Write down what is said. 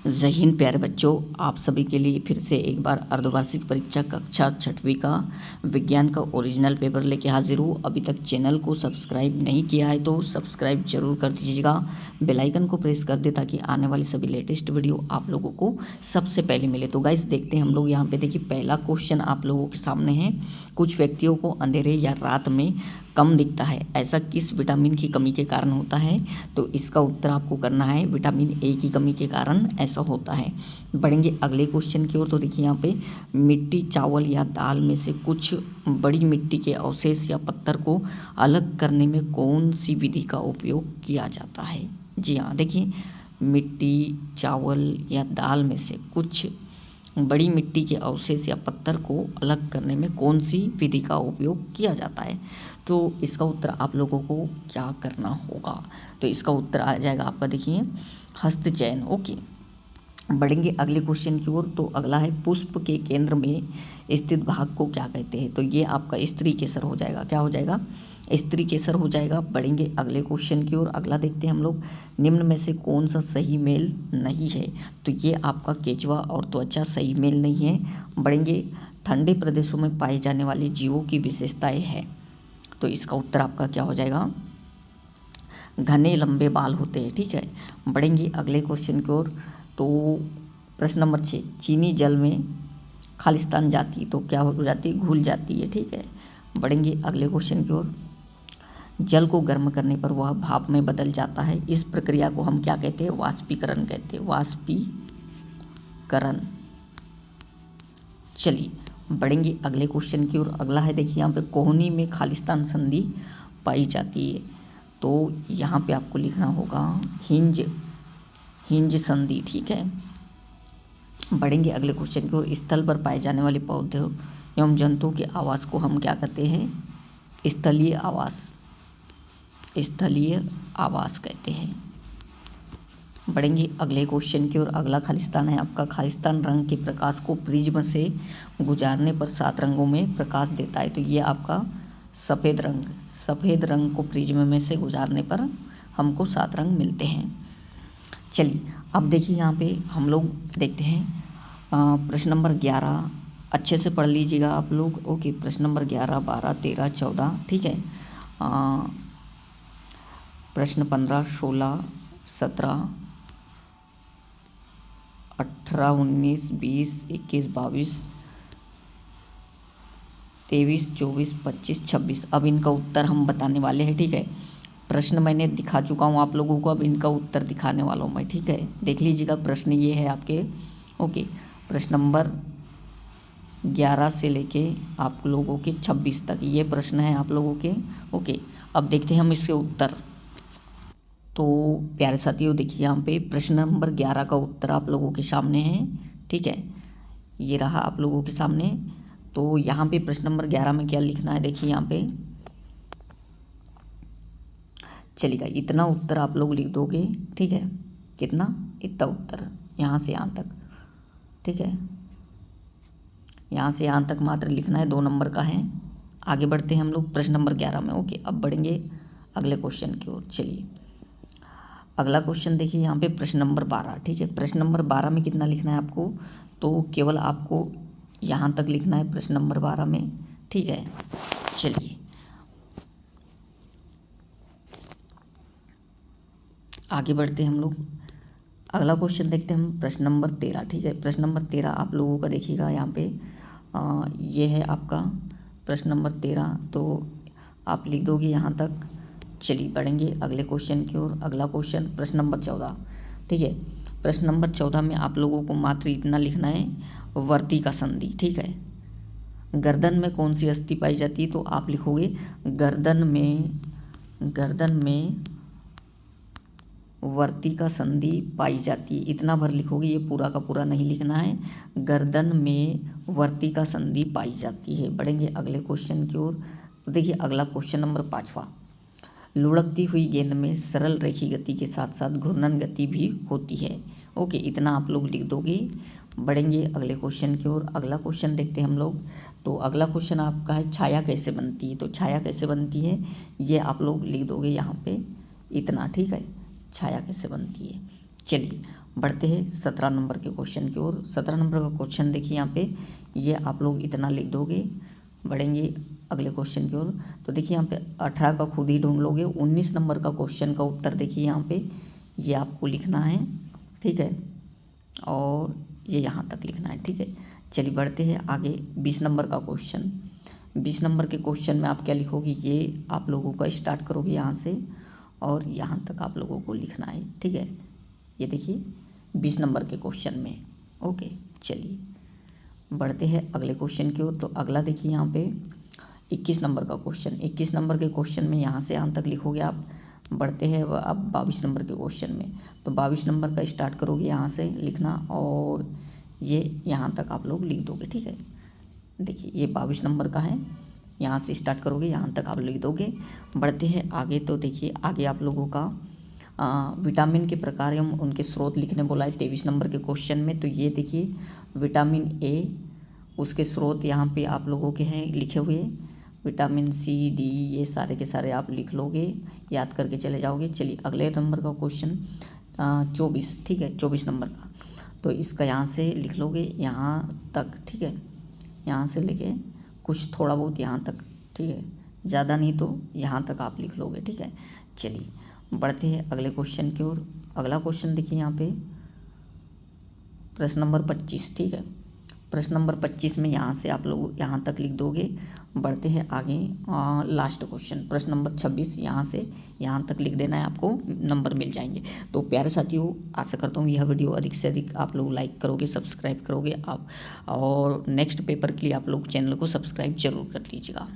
जय हिंद प्यारे बच्चों, आप सभी के लिए फिर से एक बार अर्धवार्षिक परीक्षा कक्षा 6वीं का विज्ञान का ओरिजिनल पेपर लेके हाजिर हूँ। अभी तक चैनल को सब्सक्राइब नहीं किया है तो सब्सक्राइब जरूर कर दीजिएगा, बेल आइकन को प्रेस कर दे ताकि आने वाली सभी लेटेस्ट वीडियो आप लोगों को सबसे पहले मिले। तो गाइस देखते हैं हम लोग यहाँ पे। देखिए पहला क्वेश्चन आप लोगों के सामने है। कुछ व्यक्तियों को अंधेरे या रात में कम दिखता है, ऐसा किस विटामिन की कमी के कारण होता है? तो इसका उत्तर आपको करना है विटामिन ए की कमी के कारण ऐसा होता है। बढ़ेंगे अगले क्वेश्चन की ओर। तो देखिए यहाँ पे मिट्टी, चावल या दाल में से कुछ बड़ी मिट्टी के अवशेष या पत्थर को अलग करने में कौन सी विधि का उपयोग किया जाता है? जी हाँ, देखिए मिट्टी, चावल या दाल में से कुछ बड़ी मिट्टी के अवशेष या पत्थर को अलग करने में कौन सी विधि का उपयोग किया जाता है? तो इसका उत्तर आप लोगों को क्या करना होगा? तो इसका उत्तर आ जाएगा आपका, देखिए हस्त चयन। ओके, बढ़ेंगे अगले क्वेश्चन की ओर। तो अगला है पुष्प के केंद्र में स्थित भाग को क्या कहते हैं? तो ये आपका स्त्री केसर हो जाएगा। क्या हो जाएगा? स्त्री केसर हो जाएगा। बढ़ेंगे अगले क्वेश्चन की ओर। अगला देखते हैं हम लोग, निम्न में से कौन सा सही मेल नहीं है? तो ये आपका केचुआ और त्वचा सही मेल नहीं है। बढ़ेंगे ठंडे प्रदेशों में पाए जाने वाले जीवों की विशेषताएं है। तो इसका उत्तर आपका क्या हो जाएगा? घने लंबे बाल होते हैं। ठीक है, बढ़ेंगे अगले क्वेश्चन की ओर। तो प्रश्न नंबर 6, चीनी जल में खालिस्तान जाती तो क्या हो जाती है? घुल जाती है। ठीक है, बढ़ेंगे अगले क्वेश्चन की ओर। जल को गर्म करने पर वह भाप में बदल जाता है, इस प्रक्रिया को हम क्या कहते हैं? वाष्पीकरण कहते हैं। वाष्पीकरण। चलिए बढ़ेंगे अगले क्वेश्चन की ओर। अगला है, देखिए यहाँ पे कोहनी में खालिस्तान संधि पाई जाती है। तो यहाँ पे आपको लिखना होगा हिंज संधि। ठीक है, बढ़ेंगे अगले क्वेश्चन की ओर। स्थल पर पाए जाने वाले पौधों एवं जंतुओं के आवास को हम क्या कहते हैं? स्थलीय आवास। स्थलीय आवास कहते हैं। बढ़ेंगे अगले क्वेश्चन की ओर। अगला खालिस्तान है आपका। खालिस्तान रंग के प्रकाश को प्रिज्म से गुजारने पर 7 रंगों में प्रकाश देता है। तो ये आपका सफ़ेद रंग। सफ़ेद रंग को प्रिज्म में से गुजारने पर हमको 7 रंग मिलते हैं। चलिए अब देखिए यहाँ पे हम लोग देखते हैं प्रश्न नंबर 11। अच्छे से पढ़ लीजिएगा आप लोग। ओके, प्रश्न नंबर 11, 12, 13, 14। ठीक है, प्रश्न 15, 16, 17, 18, 19, 20, 21, 22, 23, 24, 25, 26। अब इनका उत्तर हम बताने वाले हैं। ठीक है, प्रश्न मैंने दिखा चुका हूँ आप लोगों को, अब इनका उत्तर दिखाने वाला हूँ मैं। ठीक है, देख लीजिएगा। प्रश्न ये है आपके। ओके, प्रश्न नंबर 11 से लेके आप लोगों के 26 तक ये प्रश्न है आप लोगों के। ओके, अब देखते हैं हम इसके उत्तर। तो प्यारे साथियों देखिए यहाँ पे प्रश्न नंबर 11 का उत्तर आप लोगों के सामने है। ठीक है, ये रहा आप लोगों के सामने। तो यहाँ पे प्रश्न नंबर 11 में क्या लिखना है? देखिए यहाँ पे चलिएगा, इतना उत्तर आप लोग लिख दोगे। ठीक है, कितना? इतना उत्तर यहाँ से यहाँ तक। ठीक है, यहाँ से यहाँ तक मात्र लिखना है, 2 नंबर का है। आगे बढ़ते हैं हम लोग प्रश्न नंबर 11 में। ओके, अब बढ़ेंगे अगले क्वेश्चन की ओर। चलिए अगला क्वेश्चन देखिए यहाँ पे प्रश्न नंबर 12। ठीक है, प्रश्न नंबर 12 में कितना लिखना है आपको? तो केवल आपको यहाँ तक लिखना है प्रश्न नंबर 12 में। ठीक है, चलिए आगे बढ़ते हैं हम लोग। अगला क्वेश्चन देखते हैं हम प्रश्न नंबर 13। ठीक है, प्रश्न नंबर 13 आप लोगों का देखिएगा यहाँ पे ये है आपका प्रश्न नंबर 13। तो आप लिख दोगे यहाँ तक। चलिए बढ़ेंगे अगले क्वेश्चन की ओर। अगला क्वेश्चन प्रश्न नंबर 14। ठीक है, प्रश्न नंबर 14 में आप लोगों को मात्र इतना लिखना है, वर्ती का संधि। ठीक है, गर्दन में कौन सी अस्थि पाई जाती है? तो आप लिखोगे गर्दन में वर्ती का संधि पाई जाती है। इतना भर लिखोगे, ये पूरा का पूरा नहीं लिखना है। गर्दन में वर्ती का संधि पाई जाती है। बढ़ेंगे अगले क्वेश्चन की ओर। तो देखिए अगला क्वेश्चन नंबर 5वां, लुढ़कती हुई गेंद में सरल रेखी गति के साथ साथ घूर्णन गति भी होती है। ओके, इतना आप लोग लिख दोगे। बढ़ेंगे अगले क्वेश्चन की ओर। अगला क्वेश्चन देखते हैं हम लोग। तो अगला क्वेश्चन आपका है, छाया कैसे बनती है? तो छाया कैसे बनती है ये आप लोग लिख दोगे यहाँ पे इतना। ठीक है, छाया कैसे बनती है। चलिए बढ़ते हैं 17 नंबर के क्वेश्चन की ओर। 17 नंबर का क्वेश्चन देखिए यहाँ पे, ये आप लोग इतना लिख दोगे, बढ़ेंगे अगले क्वेश्चन की ओर। तो देखिए यहाँ पे 18 का खुद ही ढूंढ लोगे। 19 नंबर का क्वेश्चन का उत्तर देखिए यहाँ पे, ये आपको लिखना है, ठीक है, और ये यहाँ तक लिखना है, ठीक है। चलिए बढ़ते हैं आगे 20 नंबर का क्वेश्चन। 20 नंबर के क्वेश्चन में आप क्या लिखोगे, ये आप लोगों का स्टार्ट करोगे यहाँ से और यहाँ तक आप लोगों को लिखना है, ठीक है। ये देखिए 20 नंबर के क्वेश्चन में, ओके। चलिए बढ़ते हैं अगले क्वेश्चन की ओर। तो अगला देखिए यहाँ पे 21 नंबर का क्वेश्चन। 21 नंबर के क्वेश्चन में यहाँ से यहाँ तक लिखोगे आप। बढ़ते हैं अब 22 नंबर के क्वेश्चन में। तो 22 नंबर का स्टार्ट करोगे यहाँ से लिखना और ये यहाँ तक आप लोग लिख दोगे, ठीक है। देखिए ये 22 नंबर का है, यहाँ से स्टार्ट करोगे यहाँ तक आप लिख दोगे। बढ़ते हैं आगे। तो देखिए आगे आप लोगों का विटामिन के प्रकार एवं उनके स्रोत लिखने बोला है 23 नंबर के क्वेश्चन में। तो ये देखिए विटामिन ए, उसके स्रोत यहाँ पे आप लोगों के हैं लिखे हुए, विटामिन सी, डी, ये सारे के सारे आप लिख लोगे, याद करके चले जाओगे। चलिए अगले नंबर का क्वेश्चन 24, ठीक है, 24 नंबर का। तो इसका यहाँ से लिख लोगे यहाँ तक, ठीक है, यहाँ से लेके कुछ थोड़ा बहुत यहाँ तक, ठीक है, ज़्यादा नहीं तो यहाँ तक आप लिख लोगे, ठीक है। चलिए बढ़ते हैं अगले क्वेश्चन की ओर। अगला क्वेश्चन देखिए यहाँ पे प्रश्न नंबर 25, ठीक है। प्रश्न नंबर 25 में यहाँ से आप लोग यहाँ तक लिख दोगे। बढ़ते हैं आगे लास्ट क्वेश्चन प्रश्न नंबर 26, यहाँ से यहाँ तक लिख देना है, आपको नंबर मिल जाएंगे। तो प्यारे साथियों, आशा करता हूँ यह वीडियो अधिक से अधिक आप लोग लाइक करोगे, सब्सक्राइब करोगे आप, और नेक्स्ट पेपर के लिए आप लोग चैनल को सब्सक्राइब जरूर कर लीजिएगा।